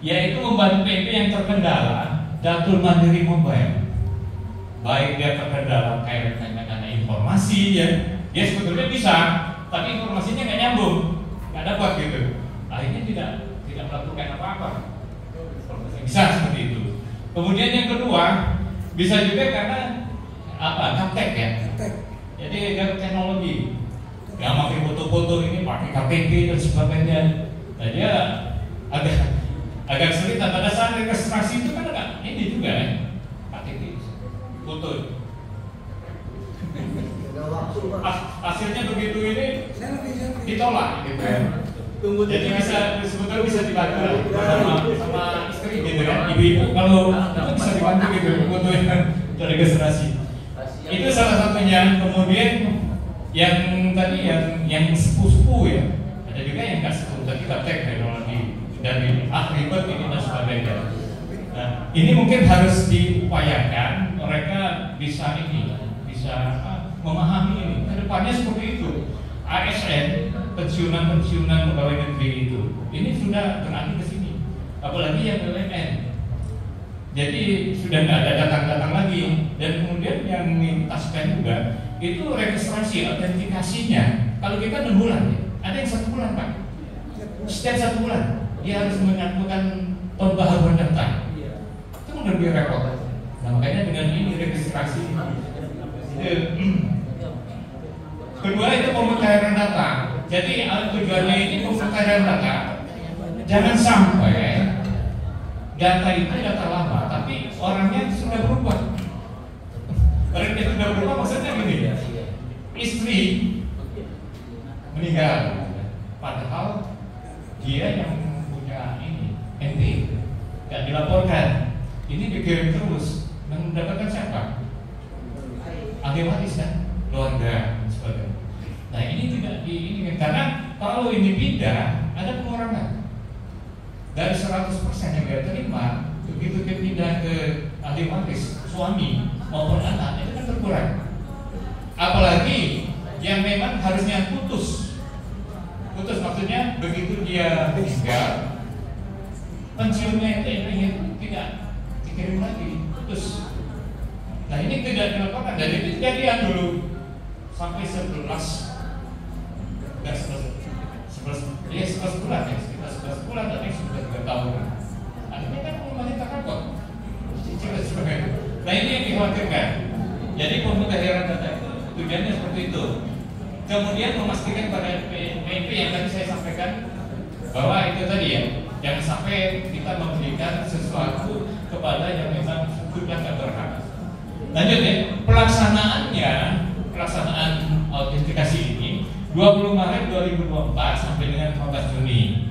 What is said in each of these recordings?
yaitu membantu PNP yang terkendala Datul Mandiri Mobile. Baik dia terkendala kaitannya dengan informasi ya, dia sebetulnya bisa, tapi informasinya nggak nyambung, nggak dapat gitu. Akhirnya tidak melakukan apa-apa. Bisa seperti itu. Kemudian yang kedua, bisa juga karena gaptek ya. Jadi teknologi. Yang pakai foto-foto ini pakai KTP dan sebagainya. Nah dia agak sulit. Pada saat registrasi itu kan agak ini juga ya, KTP, foto. Hasilnya begitu ini ditolak gitu ya. Jadi sebetulnya bisa dibantu sama istri gitu kan, ibu-ibu kalau bisa dibantu gitu foto yang registrasi. Itu salah satunya. Kemudian yang tadi yang sepuh-sepuh ya, ada juga yang nggak sepuh tapi gaptek teknologi dari ribet ini dan sebagainya. Nah, ini mungkin harus diupayakan mereka bisa memahami ini. Kedepannya seperti itu. ASN, pensiunan pegawai negeri itu, ini sudah beralih ke sini. Apalagi yang BUMN. Jadi sudah nggak ada datang-datang lagi. Dan kemudian yang taspen juga itu registrasi autentikasinya. Kalau kita 6 bulan, ya, ada yang 1 bulan Pak. Setiap 1 bulan dia harus melakukan pembaharuan data. Itu lebih repot. Nah, makanya dengan ini registrasi. Kedua itu pemutahiran data. Jadi tujuannya ini pemutahiran data. Jangan sampai data itu data lama, tapi orangnya sudah berubah. Kalau dia sudah berubah maksudnya gini, istri meninggal, padahal dia yang punya ini NP, tidak dilaporkan. Ini dikirim terus, dan mendapatkan siapa? Ahli waris kan, keluarga, sebagainya. Nah ini tidak diinginkan karena kalau ini pindah ada pengurangan dari 100% yang dia terima, begitu dia pindah ke ahli waris suami maupun anak itu kan berkurang. Apalagi yang memang harusnya putus maksudnya begitu dia meninggal pensiunnya itu tidak dikirim lagi, putus. Nah ini tidak dilakukan dan itu kejadian dulu sampai 11 bulan ya, sekitar 11 bulan tapi sudah 3 tahun. Akhirnya kan rumahnya terkabut. Nah ini yang dikhawatirkan. Jadi pemutahiran data itu tujuannya seperti itu. Kemudian memastikan pada PNP yang tadi saya sampaikan bahwa itu tadi ya, jangan sampai kita memberikan sesuatu kepada yang memang sudah tidak berhak. Lanjut ya, pelaksanaan autentikasi ini 20 Maret 2024 sampai dengan 15 Juni.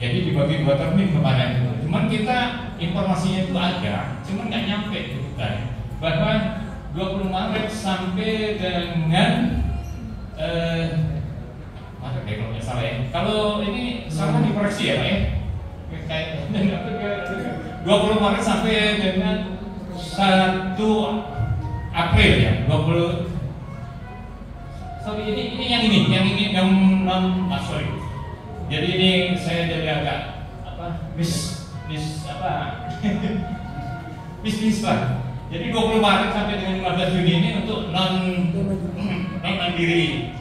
Jadi dibagi 2 termin kemarin itu. Cuman kita informasinya itu ada, cuman nggak nyampe ke kita. Bahwa 20 Maret sampai dengan Maret ya kalau nggak salah ya. Kalau ini salah dikoreksi ya Pak ya. Kayak 20 Maret sampai dengan 1 April ya, 20. Sorry, ini yang sorry. Jadi ini saya jadi agak bisnis Pak. Jadi 20 Maret sampai dengan 15 Juni ini untuk non mandiri.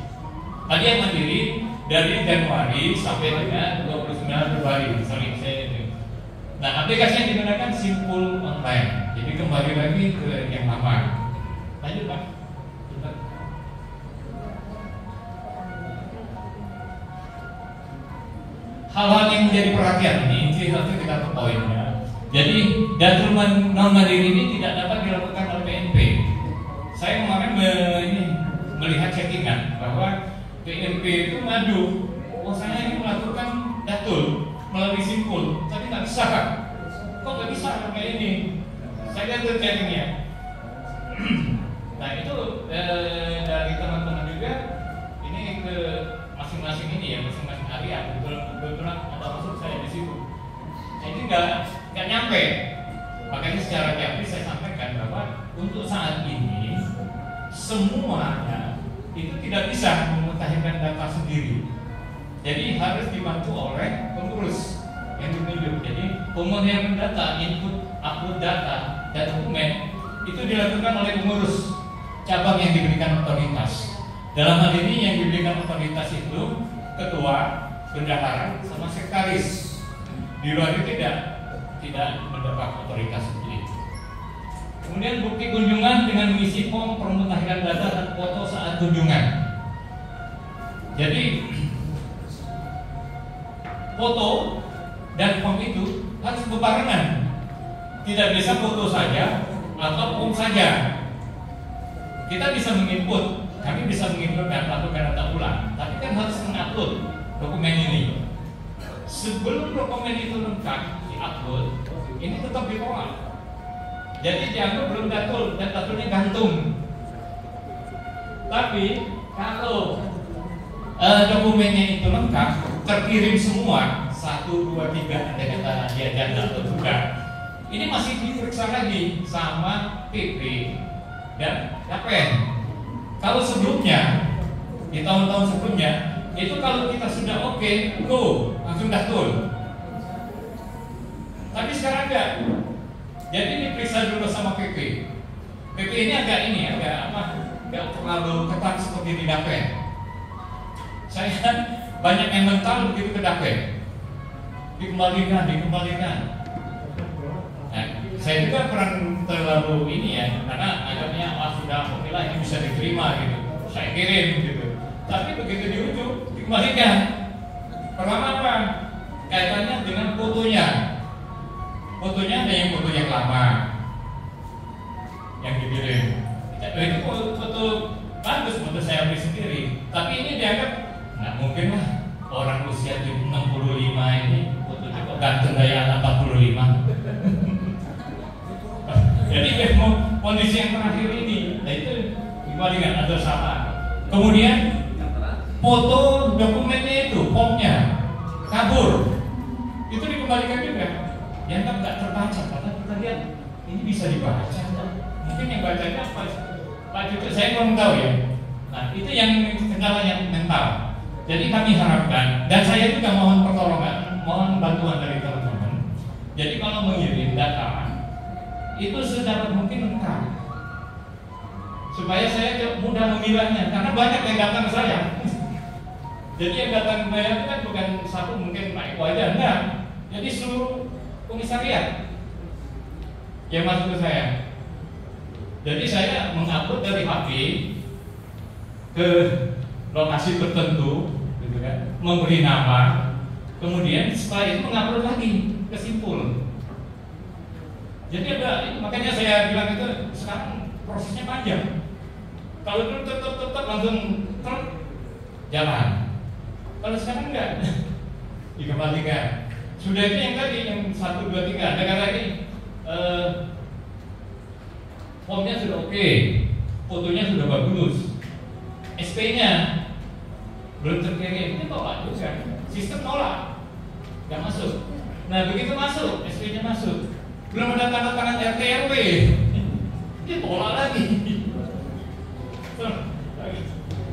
Tadi yang mandiri dari Januari sampai dengan 29 Februari. Sorry, nah aplikasi yang digunakan Simpul Online. Jadi kembali lagi ke yang lama. Lanjut Pak. Hal-hal yang menjadi perhatian ini satu kita ke poinnya. Jadi Datul non mandiri ini tidak dapat dilakukan oleh PNP. Saya kemarin melihat chattingan bahwa PNP itu ngadu, saya ini melakukan Datul melalui Simpul, tapi nggak bisa Pak. Kok nggak bisa kayak ini? Saya lihat chattingnya. Nah itu dari teman-teman juga ini ke masing-masing ini ya, masing-masing area. Kebetulan ada masuk saya di situ. Jadi nggak nyampe. Makanya secara teori saya sampaikan bahwa untuk saat ini semuanya itu tidak bisa memutakhirkan data sendiri. Jadi harus dibantu oleh pengurus. yang ditunjuk. Jadi pemulihan data, input, upload data dan dokumen itu dilakukan oleh pengurus cabang yang diberikan otoritas. Dalam hal ini yang diberikan otoritas itu ketua, bendahara, sama sekretaris. Di luar itu tidak mendapat otoritas seperti itu. Kemudian bukti kunjungan dengan mengisi form pemutahiran data dan foto saat kunjungan. Jadi foto dan form itu harus berbarengan. Tidak bisa foto saja atau form saja. Kita bisa menginput, kami bisa menginput dan melakukan data ulang, tapi kan harus mengupload dokumen ini. Sebelum dokumen itu lengkap diupload, ini tetap ditolak. Jadi dianggap belum datul dan datulnya gantung. Tapi kalau dokumennya itu lengkap, terkirim semua 1, 2, 3 ada kata dia janda atau bukan, ini masih diperiksa lagi sama PP dan KPN. Kalau sebelumnya di tahun-tahun sebelumnya itu kalau kita sudah oke, go langsung datul. Tapi sekarang enggak. Jadi diperiksa dulu sama PP. PP ini agak enggak terlalu ketat seperti di DAPEN. Saya banyak yang mental begitu ke DAPEN, dikembalikan. Nah, saya juga kurang terlalu ini ya, karena agaknya sudah oke lah ini bisa diterima gitu. Saya kirim gitu. Tapi begitu di ujung dikembalikan. Pertama apa? Kaitannya dengan fotonya. Fotonya ada yang foto yang lama yang dikirim. Itu foto bagus, foto saya beli sendiri. Tapi ini dianggap nggak mungkin lah orang usia 65 ini fotonya kok ganteng kayak anak 45. Jadi kondisi yang terakhir ini, nah itu dibandingkan atau sama. Kemudian foto dokumennya itu, formnya kabur, itu dikembalikan juga. Yang nggak terbaca karena kita lihat ini bisa dibaca. Mungkin yang bacanya Pak Cucu saya belum tahu ya. Nah itu yang kendala yang mental. Jadi kami harapkan dan saya juga mohon pertolongan, mohon bantuan dari teman-teman. Jadi kalau mengirim data itu sedapat mungkin lengkap supaya saya mudah memilahnya karena banyak yang datang saya. Jadi yang datang saya itu kan bukan satu mungkin Pak Eko aja, enggak. Jadi seluruh komisariat yang masuk ke saya. Jadi saya mengupload dari HP ke lokasi tertentu, gitu kan, memberi nama, kemudian setelah itu mengupload lagi ke Simpul. Jadi makanya saya bilang itu sekarang prosesnya panjang. Kalau itu tetap langsung jalan. Kalau sekarang enggak, dikembalikan. Sudah itu yang tadi yang 1, 2, 3 ada kata ini formnya sudah oke, fotonya sudah bagus, SP-nya belum terkirim, ini tolak juga. Sistem tolak, nggak masuk. Nah begitu masuk, SP-nya masuk, belum ada tanda tangan RT RW, dia tolak lagi.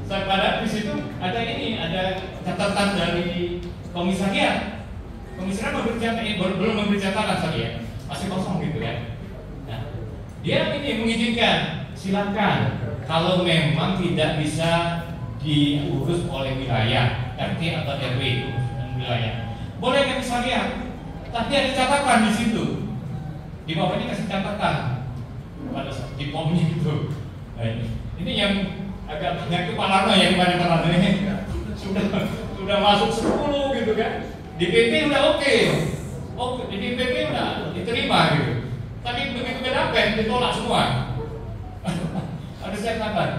Saya pada di situ ada ini, ada catatan dari komisariat. Komisariat belum memberi catatan tadi ya, masih kosong gitu ya. Nah, dia ini mengizinkan, silakan. Kalau memang tidak bisa diurus oleh wilayah RT atau RW itu wilayah, boleh komisariat. Tapi ada catatan di situ. Di bawahnya kasih catatan pada di pomnya itu. Nah, ini yang agak banyak kepala yang mana ini sudah masuk 10 gitu kan. Di PP udah oke. Oh, di PP udah diterima gitu. Tapi begitu ke DAPEN ditolak semua. Ada catatan.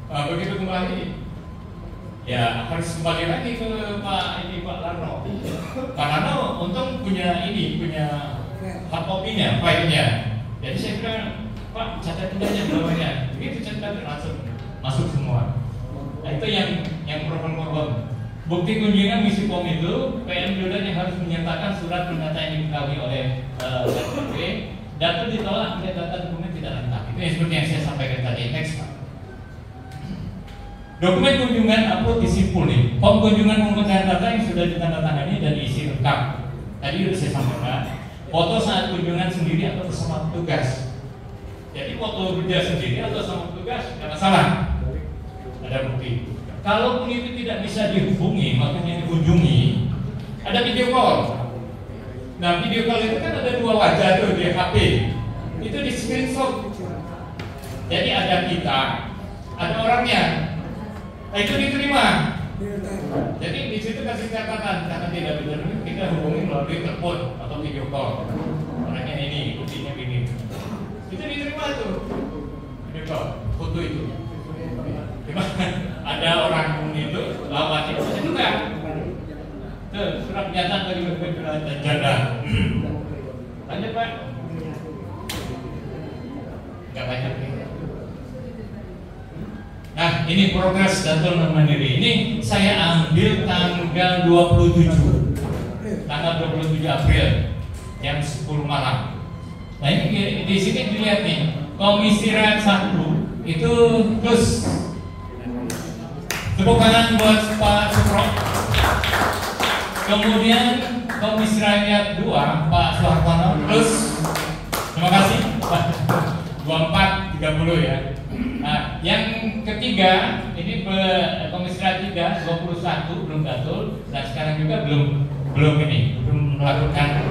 Begitu kembali, ya harus kembali lagi ke Pak Larno. Pak Larno untung punya hard copy-nya, file-nya. Jadi saya bilang, Pak catat aja bawahnya. Begitu catat langsung masuk semua. Nah itu yang problem. Bukti kunjungan misi POM itu PM Jodan yang harus menyertakan surat pernyataan yang diketahui oleh RT. Data ditolak bila data dokumen tidak lengkap. Itu yang seperti yang saya sampaikan tadi. Next Pak. Dokumen kunjungan upload di Simpul nih. Form kunjungan menggunakan data yang sudah ditandatangani dan diisi lengkap. tadi sudah saya sampaikan, foto saat kunjungan sendiri atau bersama petugas. Jadi foto dia sendiri atau sama petugas tidak masalah, ada bukti. Kalaupun itu tidak bisa dihubungi, maksudnya dikunjungi, ada video call. Nah, video call itu kan ada dua wajah tuh di HP, itu di screenshot. Jadi ada kita, ada orangnya. Nah, itu diterima. Jadi di situ kasih catatan, karena tidak bisa kita hubungi melalui telepon atau video call. Orangnya ini, buktinya ini. Itu diterima tuh, video call, foto itu. Gimana? Ada orang itu lawan itu juga. Tuh, surat pernyataan dari Bupati Janda. Lanjut Pak. Gak banyak nih. Nah, ini progres Datul Mandiri. Ini saya ambil tanggal 27 April jam 10 malam. Nah, ini di sini dilihat nih, Komisi Rakyat 1 itu terus. Tepuk tangan buat Pak Supro. Kemudian Komisi Rakyat 2 Pak Soehartono. Terus terima kasih Pak. 2430 ya. Nah, yang ketiga ini Komisi Rakyat 3 21 belum Datul, dan sekarang juga belum melakukan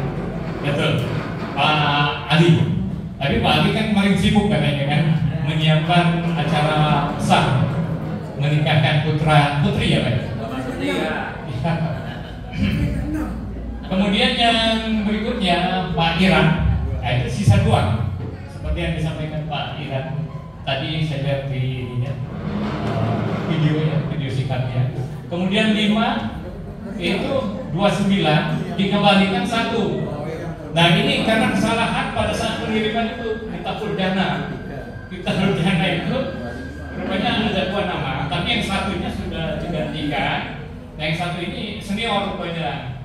Datul. Pak Ali. Tapi Pak Ali kan kemarin sibuk katanya kan menyiapkan acara besar menikahkan putri ya Pak. Kemudian yang berikutnya Pak Iran, nah, itu sisa 2 seperti yang disampaikan Pak Iran tadi saya lihat di video singkatnya. Kemudian 5 itu 29 dikembalikan 1. Nah, ini karena kesalahan pada saat pengiriman itu ditafur dana itu rupanya ada 2 nama, tapi yang satunya sudah digantikan. Nah, yang satu ini senior rupanya.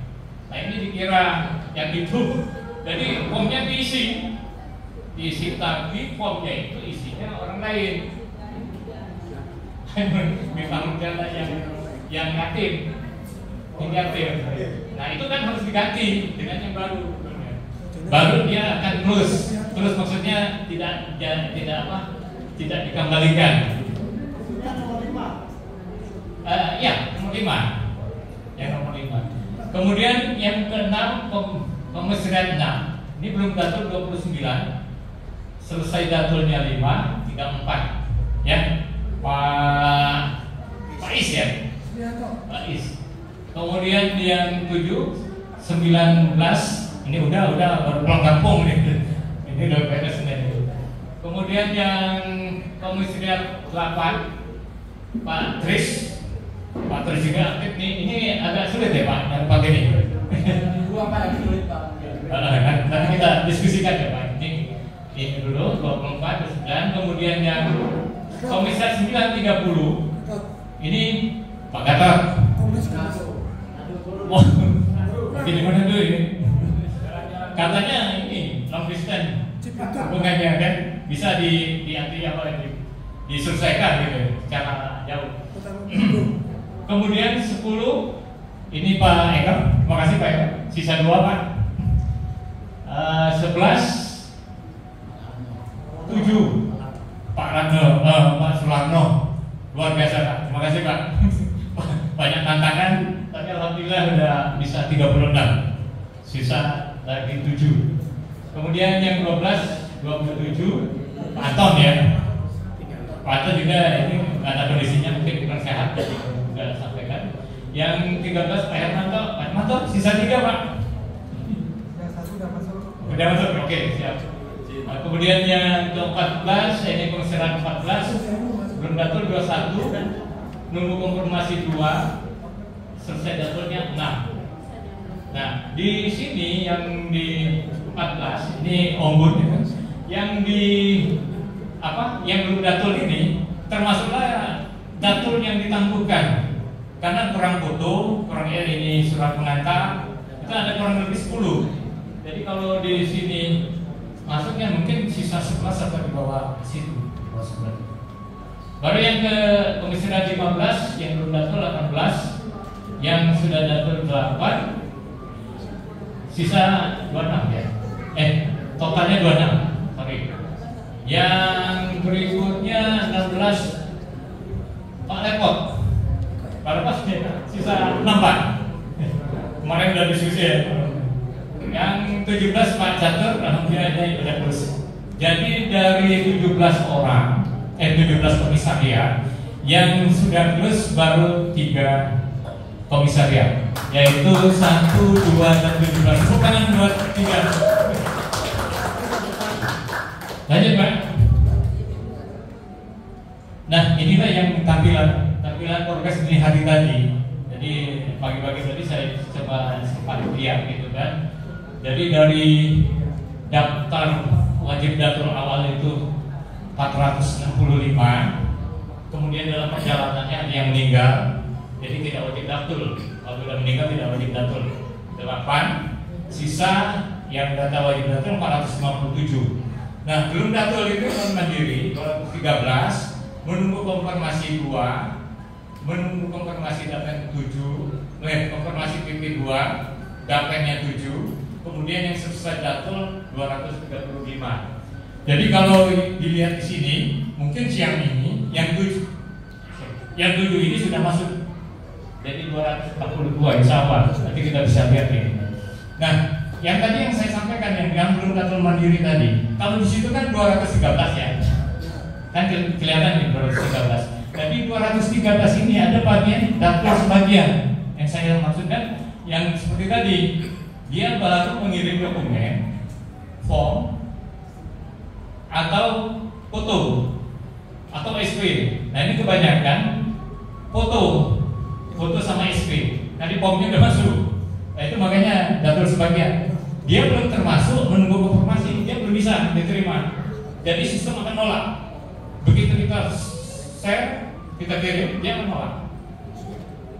Nah, ini dikira yang itu. Jadi formnya diisi, tapi formnya itu isinya orang lain. Memang dana yang yatim. Nah, itu kan harus diganti dengan yang baru. Baru dia akan terus maksudnya tidak dikembalikan. Ya, nomor 5. Yang nomor 5. Kemudian yang ke-6 Komisi Rakyat 6. Ini belum Datul 29. Selesai Datulnya 5, 34. Ya. Pak Is ya. Pak Is. Kemudian yang 7 19. Ini udah baru pulang kampung nih. Ini udah beres nih. Kemudian yang Komisi Rakyat 8 Pak Tris juga aktif nih. Ini agak sulit ya Pak yang pakai ini. Sulit Pak. Nanti kita diskusikan ya Pak. Ini dulu 24 9. Kemudian yang Komisi 9 30 ini Pak Gatot. Wah, di mana dulu ini? Katanya ini long distance hubungannya kan bisa diselesaikan gitu secara jauh. Kemudian 10 ini Pak Eka, terima kasih Pak Eka. Sisa 2 Pak. 11 7 Pak Rano, Pak Sularno, luar biasa Pak. Terima kasih Pak. Banyak tantangan, tapi alhamdulillah udah bisa 36. Sisa lagi 7. Kemudian yang 27 Pak Anton ya. Pak Anton juga ini karena kondisinya mungkin kurang sehat, jadi sudah sampaikan. Yang 13 Pak Hermanto, sisa 3 Pak. Udah masuk, oke siap. Nah, kemudian yang ke-14 ini Komisi Rakyat 14 belum Datul 21, nunggu konfirmasi 2, selesai Datulnya 6. Nah, di sini yang di 14 ini ombud ya. Yang di yang belum Datul ini termasuklah Datul yang ditangguhkan. Karena kurang foto, kurang ini surat pengantar, itu ada kurang lebih 10. Jadi kalau di sini masuknya mungkin sisa 11 atau di bawah situ, bawah 11. Baru yang ke Komisi Rakyat 15 yang belum Datul 18, yang sudah Datul 8, 9 sisa 26 ya. Totalnya 26. Sorry. Yang berikutnya 16 Pak Lepot. Pak Lepot sisa 6 Pak. Kemarin udah diskusi ya. Yang 17 Pak Catur, alhamdulillah udah terus. Jadi dari 17 orang, 17 komisariat yang sudah lulus baru 3 komisariat, yaitu 1, 2, dan 17. Bukan 2, 3. Lanjut Pak. Nah inilah yang tampilan progres ini hari tadi. Jadi pagi-pagi tadi saya coba sempat lihat gitu kan. Jadi dari daftar wajib datul awal itu 465, kemudian dalam perjalanannya ada yang meninggal, jadi tidak wajib datul. Kalau sudah meninggal tidak wajib datul 8, sisa yang data wajib datul 457. Nah belum datul itu mandiri 213, menunggu konfirmasi 2, menunggu konfirmasi data 7, konfirmasi PP 2, datanya 7. Kemudian yang selesai datul 235. Jadi kalau dilihat di sini, mungkin siang ini yang 7 ini sudah masuk. Jadi 242 insya Allah. Nanti kita bisa lihat ini. Nah, yang tadi yang saya sampaikan yang belum datul mandiri tadi, kalau di situ kan 213 ya, kan kelihatan nih 213. Jadi 213 ini ada bagian datul sebagian. Yang saya maksudkan yang seperti tadi. Dia baru mengirim dokumen, form, atau foto, atau SP. Nah ini kebanyakan foto sama SP. Tadi formnya udah masuk. Nah itu makanya datul sebagian. Dia belum termasuk menunggu konfirmasi, dia belum bisa diterima. Jadi sistem akan nolak. Begitu kita share, kita kirim, dia akan nolak.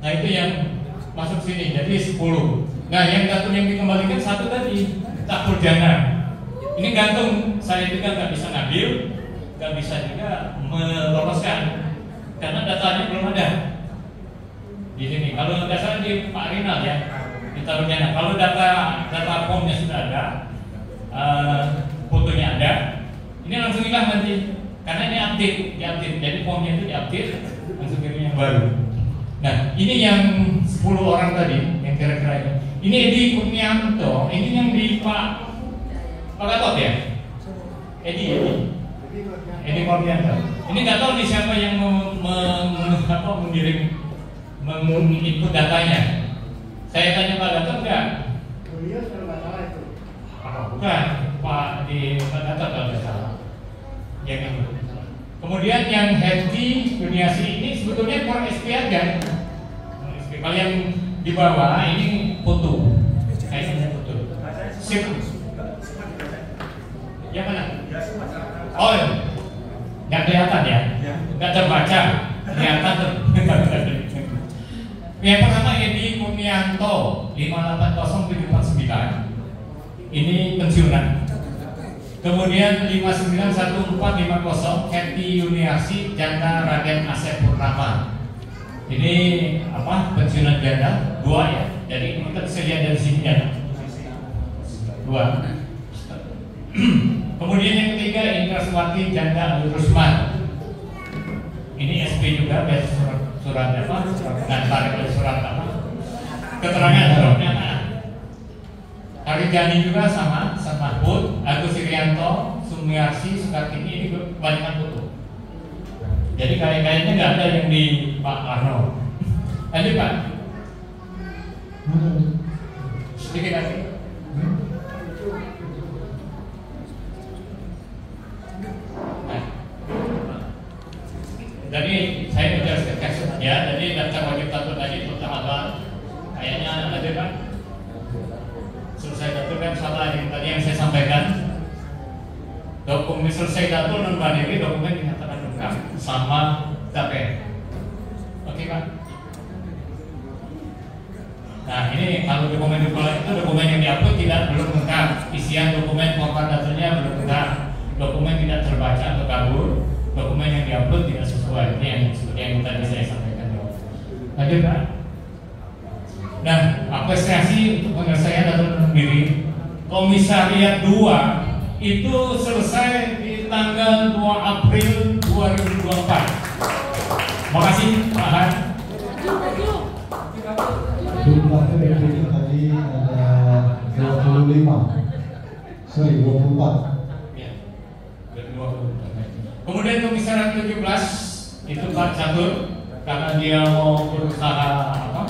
Nah itu yang masuk sini. Jadi 10. Nah yang datul yang dikembalikan 1 tadi tak dana. Ini gantung, saya juga nggak bisa ngambil, nggak bisa juga meloloskan karena datanya belum ada di sini. Kalau dasarnya di Pak Rinal ya, ditaruh dana. Kalau data formnya sudah ada, fotonya ada, ini langsung hilang nanti karena ini diupdate. Jadi formnya itu diupdate, langsung kirim yang baru. Nah ini yang 10 orang tadi yang kira-kira ini. Ini Edi Kurnianto, ini yang di Pak Gatot ya? Edi Kurnianto. Ini nggak tahu nih siapa yang mengirim input datanya. Saya tanya Pak Gatot nggak? Beliau sudah nggak salah itu. Bukan, Pak Gatot kalau nggak salah. Yang itu. Kemudian yang Hedi Duniasi ini sebetulnya kurang SP aja. Kalau yang di bawah ini foto, kayaknya foto. Sip. Yang mana? Oh, nggak kelihatan ya? Nggak terbaca. Kelihatan. Yang pertama Edi Kurnianto 580749. Ini pensiunan. Kemudian 591450 Heti Yuniarsi janda Raden Asep Purnama. Ini apa? Pensiunan janda 2 ya. Jadi kita bisa lihat dari sini ya. 2. Kemudian yang ketiga Indra Suwati janda Abdul Rusman. Ini SP juga surat apa? Tarik surat apa? Keterangan suratnya. Harijani juga sama Mahfud, Agus Irianto, Sumiarsi, Sukartini, ini kebanyakan foto. Jadi kayaknya nggak ada yang di Pak Arno. Lanjut Pak. Sedikit lagi. Nah. Jadi saya menjelaskan ya. Jadi daftar wajib datul tadi pertama kayaknya ada Pak. Selesai datul kan salah yang tadi yang saya sampaikan. Dokumen selesai datul non mandiri dokumen dinyatakan lengkap sama TPN. Oke Pak. Nah ini kalau dokumen itu dokumen yang diupload belum lengkap, isian dokumen format datanya belum lengkap, dokumen tidak terbaca atau kabur, dokumen yang diupload tidak sesuai. Ini yang seperti yang tadi saya sampaikan. Lanjut Pak. Nah apresiasi untuk penyelesaian datul mandiri Komisariat 2 itu selesai di tanggal 2 April 2024. Makasih Pak Han. Jumlah PPT tadi ada 24. Ya, 24. Kemudian Komisariat 17 itu Pak Catur karena dia mau berusaha apa?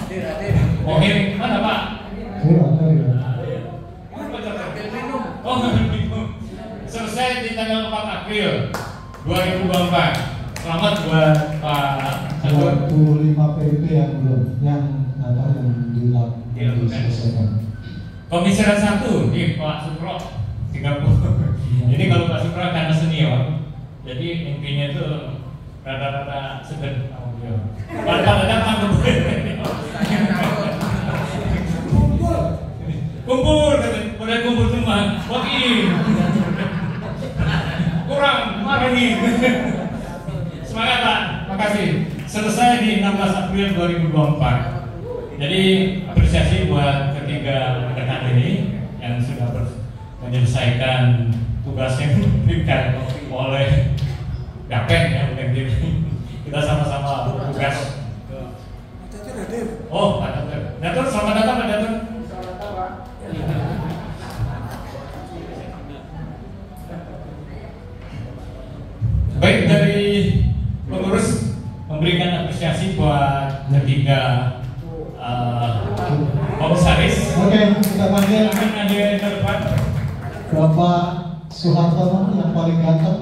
Oh, ini mana Pak? Oh, selesai di tanggal 4 April 2024. Selamat buat Pak Catur. 25 PP yang belum, yang diselesaikan. Komisariat 1 di Pak Sukro 30. Jadi kalau Pak Sukro karena senior, jadi intinya itu rada-rada segan sama beliau. Pada datang kumpul, pada kumpul semua. Wakil kurang marah nih. Semangat Pak, makasih. Selesai di 16 April 2024. Jadi apresiasi buat ketiga rekan ini yang sudah menyelesaikan tugas yang diberikan oleh Dapen ya, bukan diri. Kita sama-sama bertugas. Oh, Pak Datur. Datur, selamat datang Pak Datur. Baik, dari pengurus memberikan apresiasi buat ketiga komisaris. Oke, kita panggil Akan ada yang terdepan. Bapak Soehartono yang paling ganteng.